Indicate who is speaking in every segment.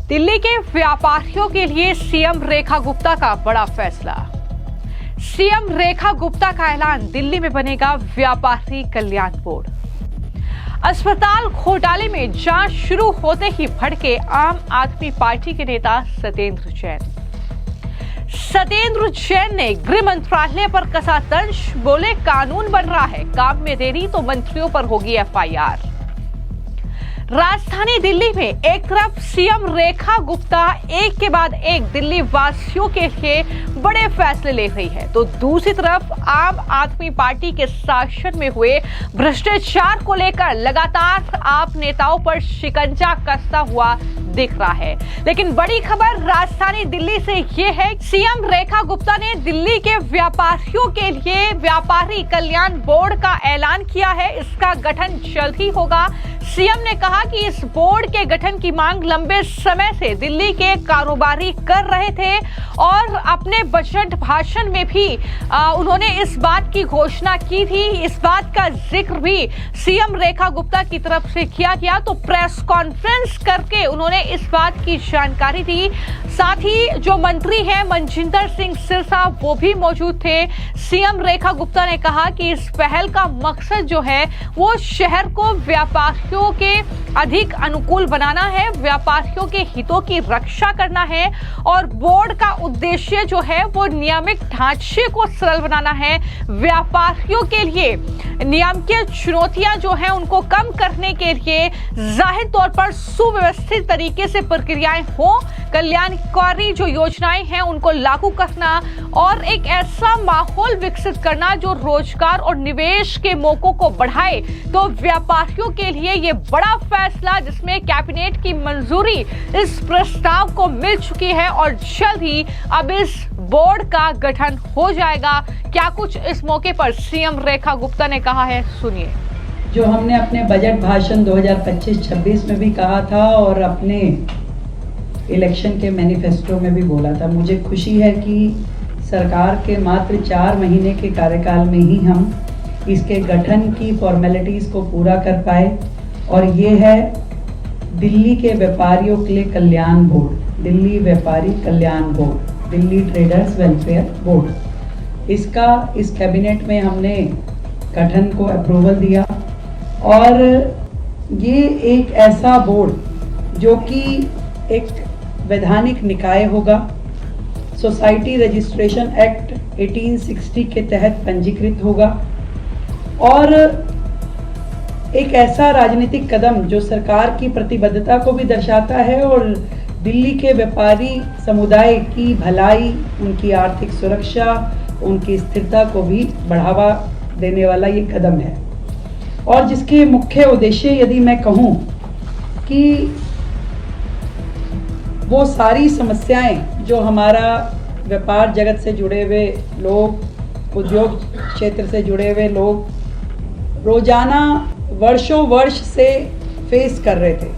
Speaker 1: दिल्ली के व्यापारियों के लिए सीएम रेखा गुप्ता का बड़ा फैसला। सीएम रेखा गुप्ता का ऐलान, दिल्ली में बनेगा व्यापारी कल्याण बोर्ड। अस्पताल घोटाले में जांच शुरू होते ही भड़के आम आदमी पार्टी के नेता सत्येंद्र जैन। सत्येंद्र जैन ने गृह मंत्रालय पर कसा तंज, बोले कानून बन रहा है, काम में देरी तो मंत्रियों पर होगी एफआईआर। राजधानी दिल्ली में एक तरफ सीएम रेखा गुप्ता एक के बाद एक दिल्ली वासियों के लिए बड़े फैसले ले रही है, तो दूसरी तरफ आम आदमी पार्टी के शासन में हुए भ्रष्टाचार को लेकर लगातार आप नेताओं पर शिकंजा कसता हुआ दिख रहा है। लेकिन बड़ी खबर राजधानी दिल्ली से ये है, सीएम रेखा गुप्ता ने दिल्ली के व्यापारियों के लिए व्यापारी कल्याण बोर्ड का ऐलान किया है। इसका गठन जल्द ही होगा। सीएम ने कहा कि इस बोर्ड के गठन की मांग लंबे समय से दिल्ली के कारोबारी कर रहे थे और अपने बजट भाषण में भी उन्होंने इस बात की घोषणा की थी। इस बात का जिक्र भी सीएम रेखा गुप्ता की तरफ से किया गया, तो प्रेस कॉन्फ्रेंस करके उन्होंने इस बात की जानकारी दी। साथ ही जो मंत्री हैं मनजिंदर सिंह सिरसा, वो भी मौजूद थे। सीएम रेखा गुप्ता ने कहा कि इस पहल का मकसद जो है वो शहर को व्यापारियों के अधिक अनुकूल बनाना है, व्यापारियों के हितों की रक्षा करना है और बोर्ड का उद्देश्य जो है वो नियामक ढांचे को सरल बनाना है। व्यापारियों के लिए नियामकीय चुनौतियां जो हैं उनको कम करने के लिए जाहिर तौर पर सुव्यवस्थित तरीके से प्रक्रियाएं हो, कल्याणकारी जो योजनाएं हैं उनको लागू करना और एक ऐसा माहौल विकसित करना जो रोजगार और निवेश के मौकों को बढ़ाए। तो व्यापारियों के लिए ये बड़ा फैसला, जिसमें कैबिनेट की मंजूरी इस प्रस्ताव को मिल चुकी है और जल्द ही अब इस बोर्ड का गठन हो जाएगा। क्या कुछ इस मौके पर सीएम रेखा गुप्ता ने कहा है, सुनिए।
Speaker 2: जो हमने अपने बजट भाषण 2025-26 में भी कहा था और अपने इलेक्शन के मैनिफेस्टो में भी बोला था, मुझे खुशी है कि सरकार के मात्र 4 महीने के कार्यकाल में ही हम इसके गठन की फॉर्मेलिटीज़ को पूरा कर पाए और ये है दिल्ली के व्यापारियों के लिए कल्याण बोर्ड, दिल्ली व्यापारी कल्याण board, Delhi traders welfare board. इसका इस कैबिनेट में हमने गठन को अप्रूवल दिया और ये एक ऐसा बोर्ड जो कि एक वैधानिक निकाय होगा, सोसाइटी रजिस्ट्रेशन एक्ट 1860 के तहत पंजीकृत होगा और एक ऐसा राजनीतिक कदम जो सरकार की प्रतिबद्धता को भी दर्शाता है और दिल्ली के व्यापारी समुदाय की भलाई, उनकी आर्थिक सुरक्षा, उनकी स्थिरता को भी बढ़ावा देने वाला ये कदम है। और जिसके मुख्य उद्देश्य यदि मैं कहूँ कि वो सारी समस्याएं जो हमारा व्यापार जगत से जुड़े हुए लोग, उद्योग क्षेत्र से जुड़े हुए लोग रोजाना वर्षों वर्ष से फेस कर रहे थे,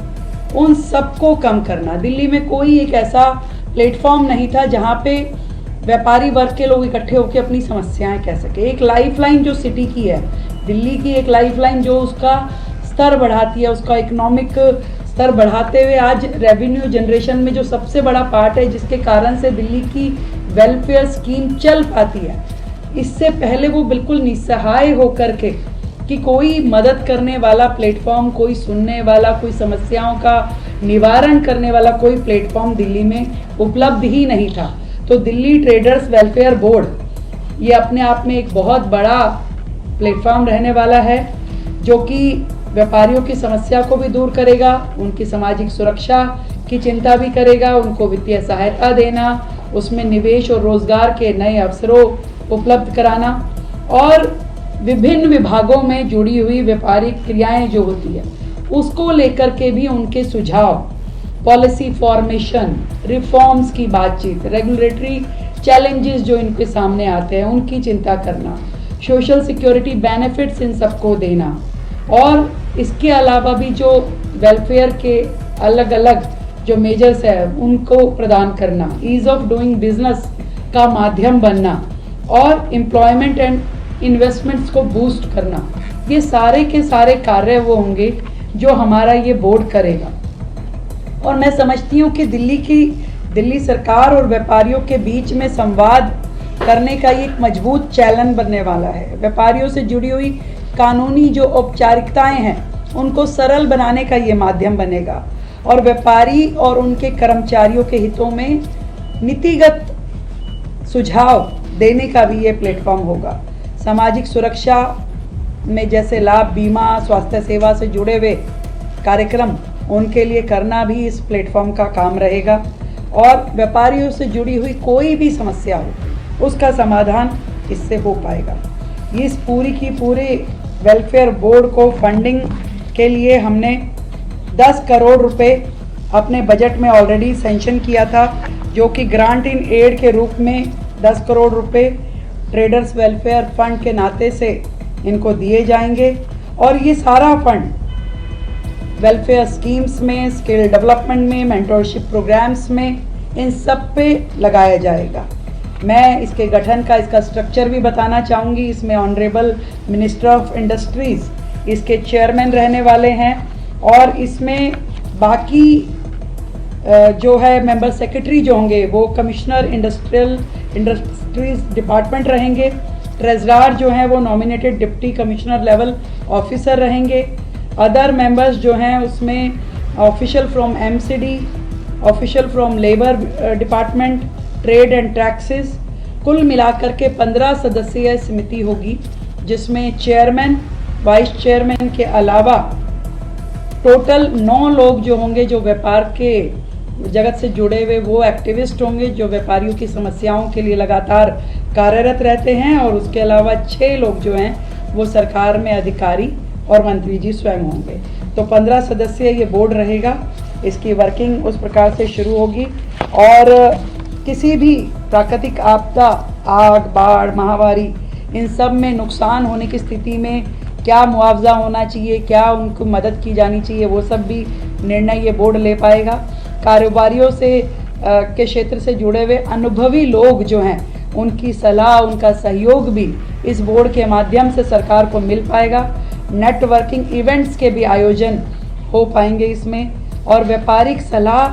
Speaker 2: उन सबको कम करना। दिल्ली में कोई एक ऐसा प्लेटफॉर्म नहीं था जहाँ पे व्यापारी वर्ग के लोग इकट्ठे होकर अपनी समस्याएं कह सके। एक लाइफलाइन जो सिटी की है, दिल्ली की एक लाइफलाइन जो उसका स्तर बढ़ाती है, उसका इकोनॉमिक स्तर बढ़ाते हुए आज रेवेन्यू जनरेशन में जो सबसे बड़ा पार्ट है, जिसके कारण से दिल्ली की वेलफेयर स्कीम चल पाती है। इससे पहले वो बिल्कुल निस्सहाय होकर के कि कोई मदद करने वाला प्लेटफॉर्म, कोई सुनने वाला, कोई समस्याओं का निवारण करने वाला कोई प्लेटफॉर्म दिल्ली में उपलब्ध ही नहीं था। तो दिल्ली ट्रेडर्स वेलफेयर बोर्ड ये अपने आप में एक बहुत बड़ा प्लेटफॉर्म रहने वाला है, जो कि व्यापारियों की समस्या को भी दूर करेगा, उनकी सामाजिक सुरक्षा की चिंता भी करेगा, उनको वित्तीय सहायता देना, उसमें निवेश और रोजगार के नए अवसरों उपलब्ध कराना और विभिन्न विभागों में जुड़ी हुई व्यापारिक क्रियाएं जो होती है उसको लेकर के भी उनके सुझाव, पॉलिसी फॉर्मेशन, रिफॉर्म्स की बातचीत, रेगुलेटरी चैलेंजेस जो इनके सामने आते हैं उनकी चिंता करना, सोशल सिक्योरिटी बेनिफिट्स इन सबको देना और इसके अलावा भी जो वेलफेयर के अलग अलग जो मेजर्स है उनको प्रदान करना, ईज ऑफ डूइंग बिजनेस का माध्यम बनना और एम्प्लॉयमेंट एंड इन्वेस्टमेंट्स को बूस्ट करना। ये सारे के सारे कार्य वो होंगे जो हमारा ये बोर्ड करेगा। और मैं समझती हूँ कि दिल्ली सरकार और व्यापारियों के बीच में संवाद करने का ये एक मजबूत चैनल बनने वाला है। व्यापारियों से जुड़ी हुई कानूनी जो औपचारिकताएं हैं उनको सरल बनाने का ये माध्यम बनेगा और व्यापारी और उनके कर्मचारियों के हितों में नीतिगत सुझाव देने का भी ये प्लेटफॉर्म होगा। सामाजिक सुरक्षा में जैसे लाभ, बीमा, स्वास्थ्य सेवा से जुड़े हुए कार्यक्रम उनके लिए करना भी इस प्लेटफॉर्म का काम रहेगा और व्यापारियों से जुड़ी हुई कोई भी समस्या हो उसका समाधान इससे हो पाएगा। इस पूरी की पूरी वेलफेयर बोर्ड को फंडिंग के लिए हमने 10 करोड़ रुपए अपने बजट में ऑलरेडी सेंक्शन किया था, जो कि ग्रांट इन एड के रूप में 10 करोड़ रुपए ट्रेडर्स वेलफेयर फंड के नाते से इनको दिए जाएंगे और ये सारा फंड वेलफेयर स्कीम्स में, स्किल डेवलपमेंट में, मेंटरशिप प्रोग्राम्स में, इन सब पे लगाया जाएगा। मैं इसके गठन का, इसका स्ट्रक्चर भी बताना चाहूँगी। इसमें ऑनरेबल मिनिस्टर ऑफ इंडस्ट्रीज़ इसके चेयरमैन रहने वाले हैं और इसमें बाकी जो है मेंबर सेक्रेटरी जो होंगे वो कमिश्नर इंडस्ट्रीज डिपार्टमेंट रहेंगे। ट्रेजरार जो हैं वो nominated deputy commissioner level officer रहेंगे। अदर मेंबर्स जो हैं उसमें official from MCD, official from labour department, trade and taxes, कुल मिलाकर के 15 सदस्यीय समिति होगी, जिसमें चेयरमैन, वाइस चेयरमैन के अलावा टोटल 9 लोग जो होंगे जो व्यापार के जगत से जुड़े हुए वो एक्टिविस्ट होंगे जो व्यापारियों की समस्याओं के लिए लगातार कार्यरत रहते हैं और उसके अलावा 6 लोग जो हैं वो सरकार में अधिकारी और मंत्री जी स्वयं होंगे। तो 15 सदस्यीय ये बोर्ड रहेगा। इसकी वर्किंग उस प्रकार से शुरू होगी और किसी भी प्राकृतिक आपदा, आग, बाढ़, महामारी, इन सब में नुकसान होने की स्थिति में क्या मुआवजा होना चाहिए, क्या उनको मदद की जानी चाहिए, वो सब भी निर्णय ये बोर्ड ले पाएगा। कारोबारियों से के क्षेत्र से जुड़े हुए अनुभवी लोग जो हैं उनकी सलाह, उनका सहयोग भी इस बोर्ड के माध्यम से सरकार को मिल पाएगा। नेटवर्किंग इवेंट्स के भी आयोजन हो पाएंगे इसमें और व्यापारिक सलाह,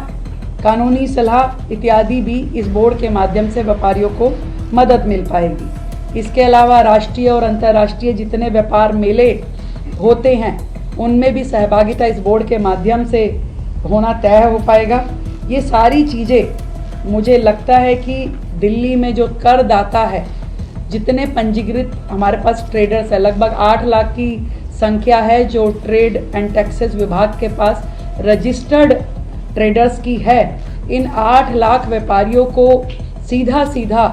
Speaker 2: कानूनी सलाह इत्यादि भी इस बोर्ड के माध्यम से व्यापारियों को मदद मिल पाएगी। इसके अलावा राष्ट्रीय और अंतर्राष्ट्रीय जितने व्यापार मेले होते हैं उनमें भी सहभागिता इस बोर्ड के माध्यम से होना तय हो पाएगा। ये सारी चीज़ें मुझे लगता है कि दिल्ली में जो करदाता है, जितने पंजीकृत हमारे पास ट्रेडर्स है, लगभग 8 लाख की संख्या है जो ट्रेड एंड टैक्सेस विभाग के पास रजिस्टर्ड ट्रेडर्स की है। इन 8 लाख व्यापारियों को सीधा सीधा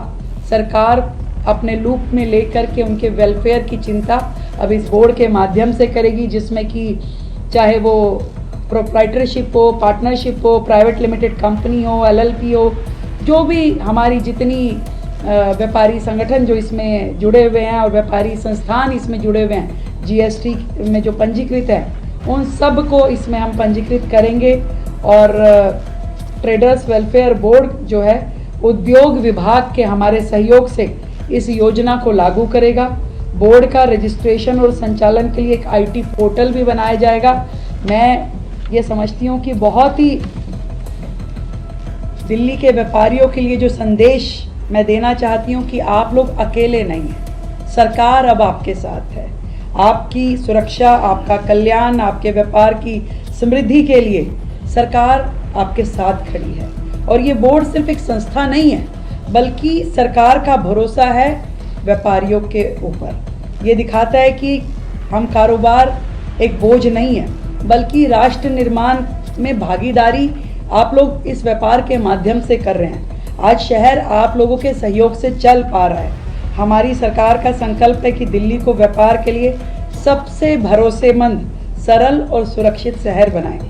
Speaker 2: सरकार अपने लूप में लेकर के उनके वेलफेयर की चिंता अब इस बोर्ड के माध्यम से करेगी, जिसमें कि चाहे वो प्रोप्राइटरशिप हो, पार्टनरशिप हो, प्राइवेट लिमिटेड कंपनी हो, LLP हो, जो भी हमारी जितनी व्यापारी संगठन जो इसमें जुड़े हुए हैं और व्यापारी संस्थान इसमें जुड़े हुए हैं, GST में जो पंजीकृत है, उन सब को इसमें हम पंजीकृत करेंगे और ट्रेडर्स वेलफेयर बोर्ड जो है उद्योग विभाग के हमारे सहयोग से इस योजना को लागू करेगा। बोर्ड का रजिस्ट्रेशन और संचालन के लिए एक IT पोर्टल भी बनाया जाएगा। मैं ये समझती हूँ कि बहुत ही दिल्ली के व्यापारियों के लिए जो संदेश मैं देना चाहती हूँ कि आप लोग अकेले नहीं हैं, सरकार अब आपके साथ है। आपकी सुरक्षा, आपका कल्याण, आपके व्यापार की समृद्धि के लिए सरकार आपके साथ खड़ी है और ये बोर्ड सिर्फ एक संस्था नहीं है बल्कि सरकार का भरोसा है व्यापारियों के ऊपर। ये दिखाता है कि हम कारोबार एक बोझ नहीं है बल्कि राष्ट्र निर्माण में भागीदारी आप लोग इस व्यापार के माध्यम से कर रहे हैं। आज शहर आप लोगों के सहयोग से चल पा रहा है। हमारी सरकार का संकल्प है कि दिल्ली को व्यापार के लिए सबसे भरोसेमंद, सरल और सुरक्षित शहर बनाएं।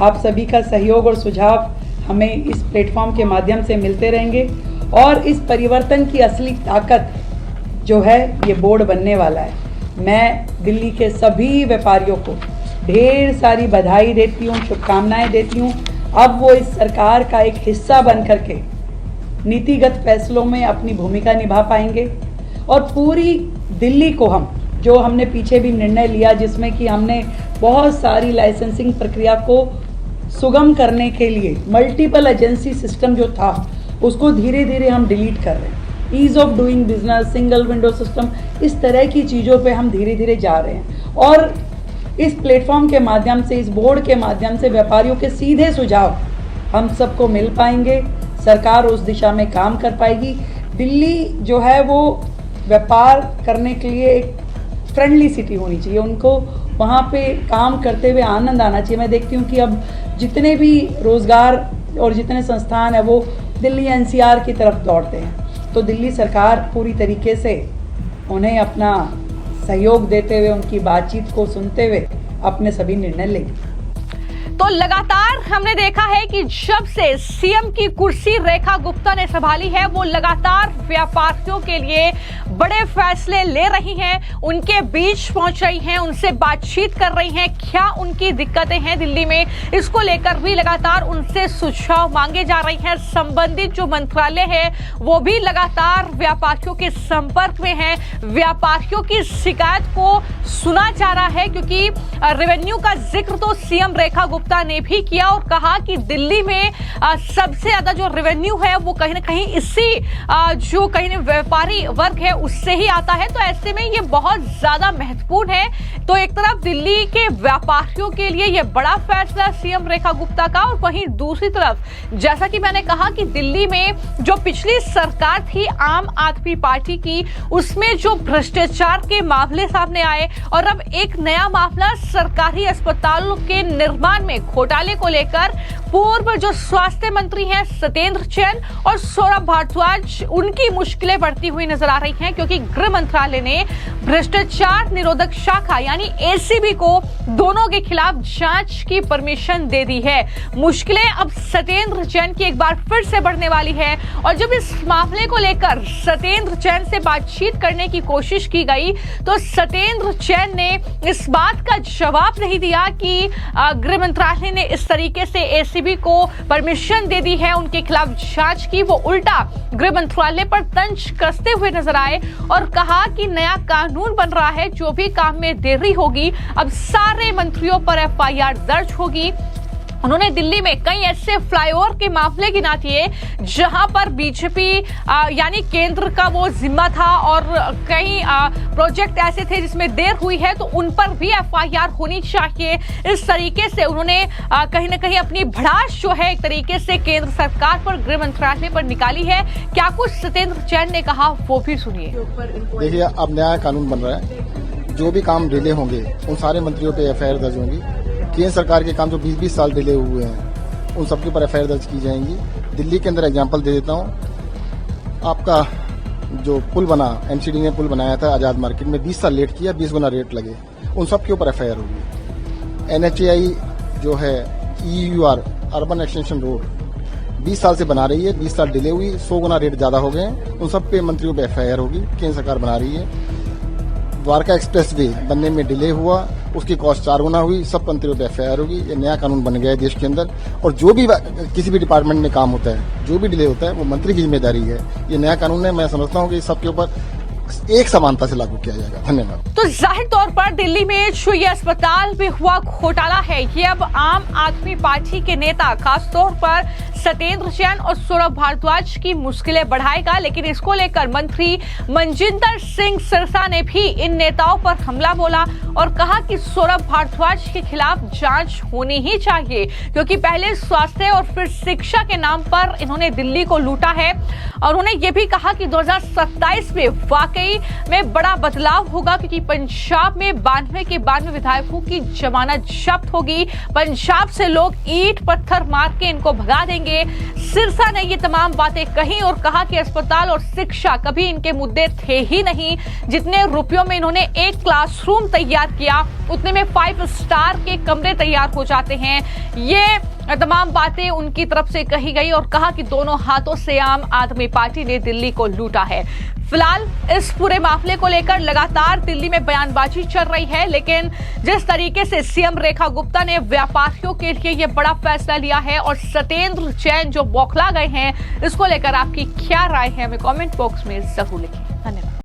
Speaker 2: आप सभी का सहयोग और सुझाव हमें इस प्लेटफॉर्म के माध्यम से मिलते रहेंगे और इस परिवर्तन की असली ताकत जो है ये बोर्ड बनने वाला है। मैं दिल्ली के सभी व्यापारियों को ढेर सारी बधाई देती हूँ, शुभकामनाएं देती हूँ। अब वो इस सरकार का एक हिस्सा बन करके नीतिगत फैसलों में अपनी भूमिका निभा पाएंगे और पूरी दिल्ली को हमने पीछे भी निर्णय लिया जिसमें कि हमने बहुत सारी लाइसेंसिंग प्रक्रिया को सुगम करने के लिए मल्टीपल एजेंसी सिस्टम जो था उसको धीरे धीरे हम डिलीट कर रहे हैं। Ease of doing business, single window system, इस तरह की चीज़ों पे हम धीरे धीरे जा रहे हैं और इस प्लेटफॉर्म के माध्यम से, इस बोर्ड के माध्यम से व्यापारियों के सीधे सुझाव हम सबको मिल पाएंगे। सरकार उस दिशा में काम कर पाएगी। दिल्ली जो है वो व्यापार करने के लिए एक फ्रेंडली सिटी होनी चाहिए, उनको वहाँ पे काम करते हुए आनंद आना चाहिए। मैं देखती हूँ कि अब जितने भी रोज़गार और जितने संस्थान हैं वो दिल्ली एनसीआर की तरफ दौड़ते हैं, तो दिल्ली सरकार पूरी तरीके से उन्हें अपना सहयोग देते हुए, उनकी बातचीत को सुनते हुए अपने सभी निर्णय लेगी।
Speaker 1: तो लगातार हमने देखा है कि जब से सीएम की कुर्सी रेखा गुप्ता ने संभाली है, वो लगातार व्यापारियों के लिए बड़े फैसले ले रही हैं, उनके बीच पहुंच रही हैं, उनसे बातचीत कर रही हैं, क्या उनकी दिक्कतें हैं दिल्ली में, इसको लेकर भी लगातार उनसे सुझाव मांगे जा रही हैं। संबंधित जो मंत्रालय है वो भी लगातार व्यापारियों के संपर्क में है, व्यापारियों की शिकायत को सुना जा रहा है, क्योंकि रेवेन्यू का जिक्र तो सीएम रेखा गुप्ता ने भी किया और कहा कि दिल्ली में सबसे ज्यादा जो रेवेन्यू है वो कहीं ना कहीं इसी जो कहीं व्यापारी वर्ग है उससे ही आता है। तो ऐसे में ये बहुत ज्यादा महत्वपूर्ण है। तो एक तरफ दिल्ली के व्यापारियों के लिए ये बड़ा फैसला सीएम रेखा गुप्ता का, और वहीं दूसरी तरफ जैसा कि मैंने कहा कि दिल्ली में जो पिछली सरकार थी आम आदमी पार्टी की, उसमें जो भ्रष्टाचार के मामले सामने आए और अब एक नया मामला सरकारी अस्पतालों के निर्माण में घोटाले को लेकर पूर्व जो स्वास्थ्य मंत्री हैं सत्येंद्र जैन और सौरभ भारद्वाज, उनकी मुश्किलें बढ़ती हुई नजर आ रही हैं, क्योंकि गृह मंत्रालय ने भ्रष्टाचार निरोधक शाखा यानी एसीबी को दोनों के खिलाफ जांच की परमिशन दे दी है। मुश्किलें अब सत्येंद्र जैन की एक बार फिर से बढ़ने वाली है और जब इस मामले को लेकर सत्येंद्र जैन से बातचीत करने की कोशिश की गई तो सत्येंद्र जैन ने इस बात का जवाब नहीं दिया कि गृह मंत्रालय ने इस तरीके से एसीबी को परमिशन दे दी है उनके खिलाफ जांच की। वो उल्टा गृह मंत्रालय पर तंज कसते हुए नजर आए और कहा कि नया कानून बन रहा है, जो भी काम में देरी होगी अब सारे मंत्रियों पर एफआईआर दर्ज होगी। उन्होंने दिल्ली में कई ऐसे फ्लाईओवर के मामले गिना दिए जहां पर बीजेपी यानी केंद्र का वो जिम्मा था और कई प्रोजेक्ट ऐसे थे जिसमें देर हुई है, तो उन पर भी एफआईआर होनी चाहिए। इस तरीके से उन्होंने कहीं ना कहीं अपनी भड़ास जो है एक तरीके से केंद्र सरकार पर, गृह मंत्रालय पर निकाली है। क्या कुछ सत्येंद्र जैन ने कहा वो भी सुनिए।
Speaker 3: देखिए, अब नया कानून बन रहा है, जो भी काम डिले होंगे उन सारे मंत्रियों पे एफआईआर दर्ज होंगी। केंद्र सरकार के काम जो 20-20 साल डिले हुए हैं उन सबके ऊपर एफआईआर दर्ज की जाएंगी। दिल्ली के अंदर एग्जांपल दे देता हूं, आपका जो पुल बना, एमसीडी ने पुल बनाया था आजाद मार्केट में, 20 साल लेट किया, 20 गुना रेट लगे, उन सब के ऊपर एफआईआर होगी। एनएचएआई जो है ईयूआर अर्बन एक्सटेंशन रोड 20 साल से बना रही है, 20 साल डिले हुई, 100 गुना रेट ज्यादा हो गए, उन सब पे मंत्रियों पे एफआईआर होगी। केंद्र सरकार बना रही है। द्वारका एक्सप्रेस वे बनने में डिले हुआ, उसकी कॉस्ट 4 गुना हुई, सब मंत्रियों पे एफआईआर होगी। ये नया कानून बन गया है देश के अंदर, और जो भी किसी भी डिपार्टमेंट में काम होता है, जो भी डिले होता है, वो मंत्री की जिम्मेदारी है। ये नया कानून है, मैं समझता हूँ कि सबके ऊपर एक समानता से लागू किया जाएगा। धन्यवाद।
Speaker 1: तो जाहिर तौर पर दिल्ली में जो ये अस्पताल में हुआ घोटाला है, ये अब आम आदमी पार्टी के नेता खासतौर पर सत्येंद्र जैन और सौरभ भारद्वाज की मुश्किलें बढ़ाएगा। लेकिन इसको लेकर मंत्री मनजिंदर सिंह सिरसा ने भी इन नेताओं पर हमला बोला और कहा कि सौरभ भारद्वाज के खिलाफ जांच होनी ही चाहिए, क्योंकि पहले स्वास्थ्य और फिर शिक्षा के नाम पर इन्होंने दिल्ली को लूटा है। और उन्होंने ये भी कहा कि 2027 में वाकई में बड़ा बदलाव होगा, क्योंकि पंजाब में 92 के 92 विधायकों की जमानत जब्त होगी। पंजाब से लोग ईंट पत्थर मार के इनको भगा देंगे। सिरसा ने ये तमाम बातें कही और कहा कि अस्पताल और शिक्षा कभी इनके मुद्दे थे ही नहीं। जितने रुपयों में इन्होंने एक क्लासरूम तैयार किया, उतने में 5 स्टार के कमरे तैयार हो जाते हैं। ये तमाम बातें उनकी तरफ से कही गई और कहा कि दोनों हाथों से आम आदमी पार्टी ने दिल्ली को लूटा है। फिलहाल इस पूरे मामले को लेकर लगातार दिल्ली में बयानबाजी चल रही है, लेकिन जिस तरीके से सीएम रेखा गुप्ता ने व्यापारियों के लिए यह बड़ा फैसला लिया है और सत्येंद्र जैन जो बौखला गए हैं, इसको लेकर आपकी क्या राय है, हमें कमेंट बॉक्स में जरूर लिखें। धन्यवाद।